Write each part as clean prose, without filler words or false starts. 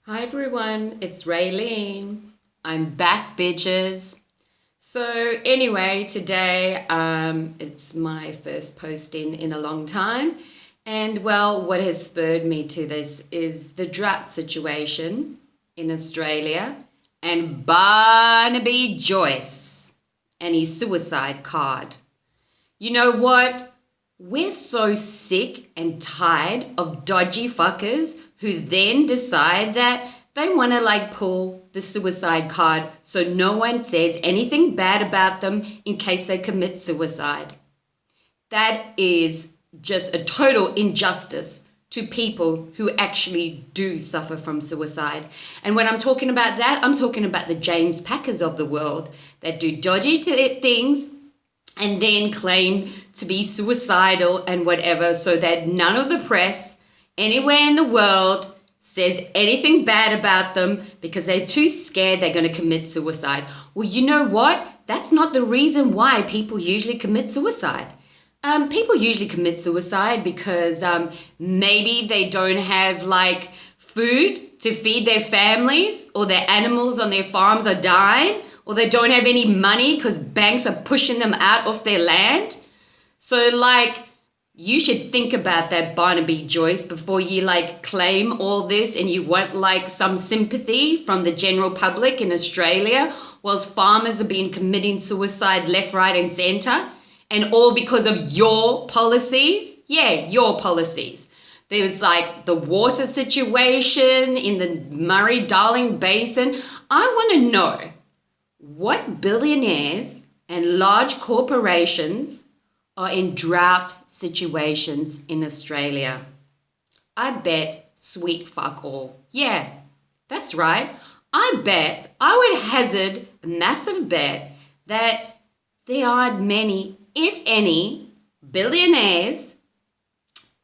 Hi everyone, it's Raylene. I'm back, bitches. So anyway, today it's my first posting in a long time, and well, what has spurred me to this is the drought situation in Australia and Barnaby Joyce and his suicide card. You know what? We're so sick and tired of dodgy fuckers who then decide that they want to pull the suicide card so no one says anything bad about them in case they commit suicide. That is just a total injustice to people who actually do suffer from suicide. And when I'm talking about that, I'm talking about the James Packers of the world that do dodgy things and then claim to be suicidal and whatever so that none of the press anywhere in the world says anything bad about them because they're too scared they're going to commit suicide. Well, you know what? That's not the reason why people usually commit suicide. People usually commit suicide because maybe they don't have food to feed their families, or their animals on their farms are dying, or they don't have any money because banks are pushing them out of their land. So you should think about that, Barnaby Joyce, before you claim all this and you want some sympathy from the general public in Australia, whilst farmers are being committing suicide left, right and centre, and all because of your policies. Yeah, your policies. There was the water situation in the Murray-Darling Basin. I want to know what billionaires and large corporations are in drought situations in Australia. I bet sweet fuck all. Yeah, that's right. I would hazard a massive bet that there aren't many, if any, billionaires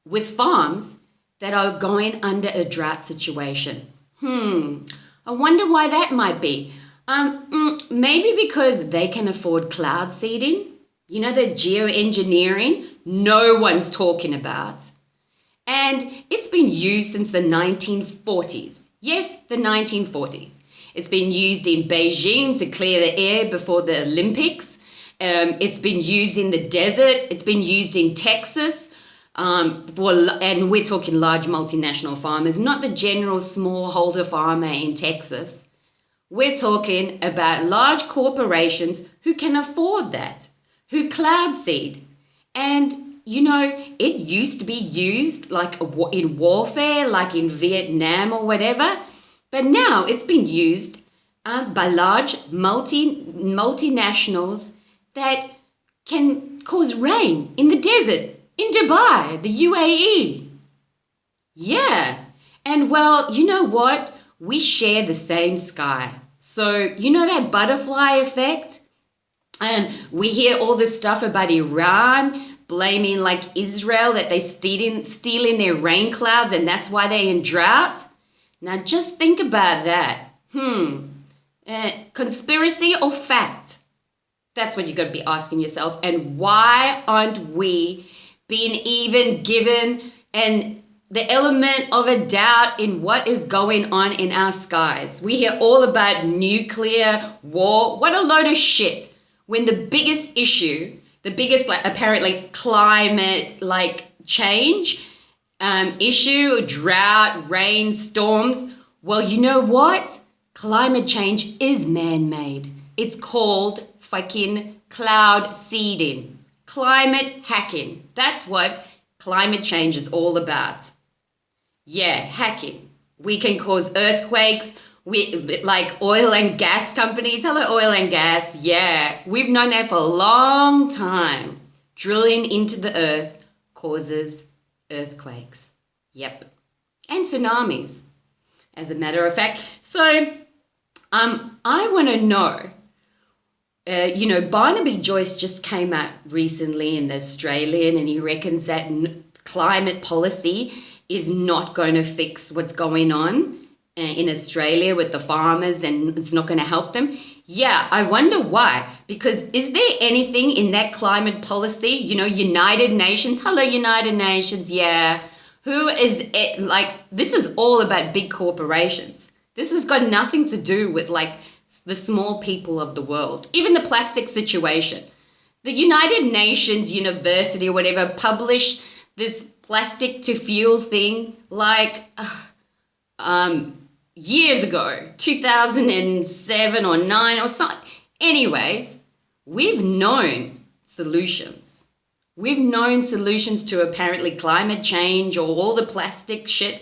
with farms that are going under a drought situation. I wonder why that might be. Maybe because they can afford cloud seeding. You know, the geoengineering no one's talking about. And it's been used since the 1940s. Yes, the 1940s. It's been used in Beijing to clear the air before the Olympics. It's been used in the desert. It's been used in Texas. And we're talking large multinational farmers, not the general smallholder farmer in Texas. We're talking about large corporations who can afford that, who cloud seed. And, it used to be used in warfare, like in Vietnam or whatever. But now it's been used by large multinationals that can cause rain in the desert, in Dubai, the UAE. Yeah. And well, you know what? We share the same sky. So, that butterfly effect? And we hear all this stuff about Iran blaming Israel that they stealing their rain clouds and that's why they're in drought. Now just think about that. Conspiracy or fact? That's what you're going to be asking yourself. And why aren't we being even given the element of a doubt in what is going on in our skies? We hear all about nuclear war. What a load of shit. When the biggest issue, apparently climate change issue, drought, rain, storms. Well, you know what? Climate change is man-made. It's called fucking cloud seeding. Climate hacking. That's what climate change is all about. Yeah, hacking. We can cause earthquakes. We oil and gas companies. Hello, oil and gas. Yeah, we've known that for a long time. Drilling into the earth causes earthquakes. Yep. And tsunamis, as a matter of fact. So, I want to know, Barnaby Joyce just came out recently in the Australian, and he reckons that climate policy is not going to fix what's going on in Australia with the farmers, and it's not going to help them. Yeah, I wonder why. Because is there anything in that climate policy, United Nations? Hello, United Nations, yeah. Who is it? This is all about big corporations. This has got nothing to do with like the small people of the world. Even the plastic situation. The United Nations University or whatever published this plastic to fuel thing like years ago, 2007 or 9 or something. Anyways, we've known solutions. We've known solutions to apparently climate change or all the plastic shit,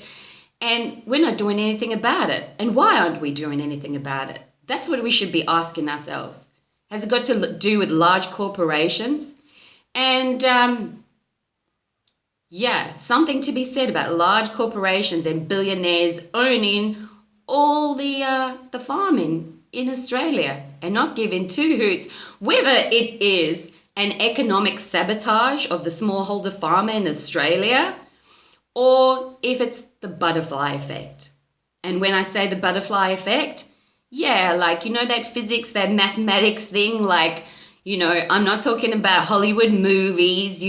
and we're not doing anything about it. And why aren't we doing anything about it? That's what we should be asking ourselves. Has it got to do with large corporations? And something to be said about large corporations and billionaires owning all the farming in Australia and not giving two hoots, whether it is an economic sabotage of the smallholder farmer in Australia or if it's the butterfly effect. And when I say the butterfly effect, like, that physics, that mathematics thing, like, I'm not talking about Hollywood movies,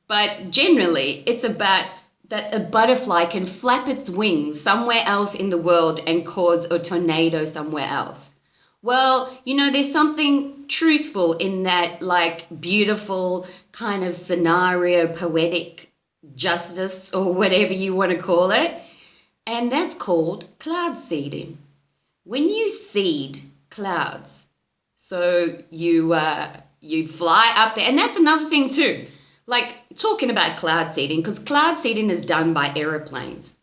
but generally it's about that a butterfly can flap its wings somewhere else in the world and cause a tornado somewhere else. Well, there's something truthful in that, like, beautiful kind of scenario, poetic justice or whatever you want to call it. And that's called cloud seeding. When you seed clouds, so you fly up there, and that's another thing too. Like, talking about cloud seeding, because cloud seeding is done by aeroplanes.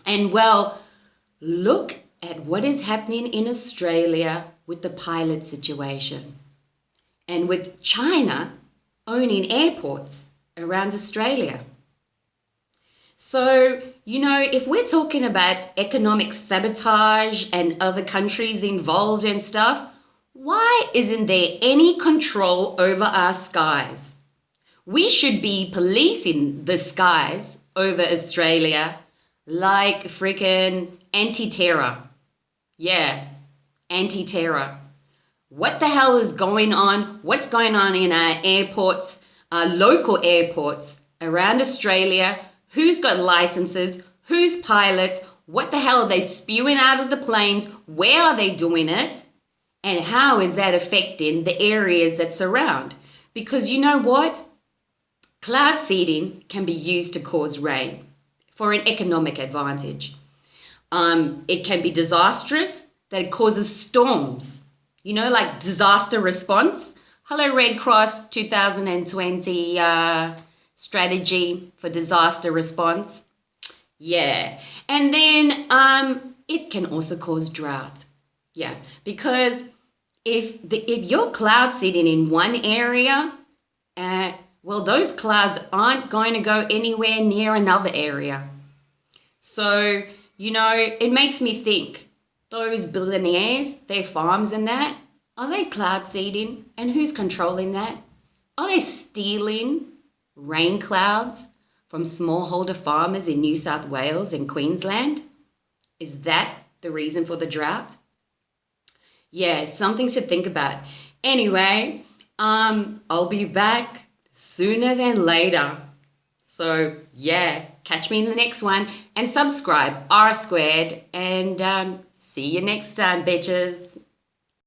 And well, look at what is happening in Australia with the pilot situation. And with China owning airports around Australia. So, if we're talking about economic sabotage and other countries involved and stuff, why isn't there any control over our skies? We should be policing the skies over Australia like freaking anti-terror. Yeah, anti-terror. What the hell is going on? What's going on in our airports, our local airports around Australia? Who's got licenses? Who's pilots? What the hell are they spewing out of the planes? Where are they doing it? And how is that affecting the areas that surround? Because you know what? Cloud seeding can be used to cause rain for an economic advantage. It can be disastrous, that it causes storms, like disaster response. Hello, Red Cross 2020 strategy for disaster response. Yeah. And then it can also cause drought. Yeah, because if you're cloud seeding in one area, those clouds aren't going to go anywhere near another area. So, it makes me think, those billionaires, their farms and that, are they cloud seeding? And who's controlling that? Are they stealing rain clouds from smallholder farmers in New South Wales and Queensland? Is that the reason for the drought? Yeah, something to think about. Anyway, I'll be back sooner than later. So, catch me in the next one and subscribe, R squared, and see you next time, bitches.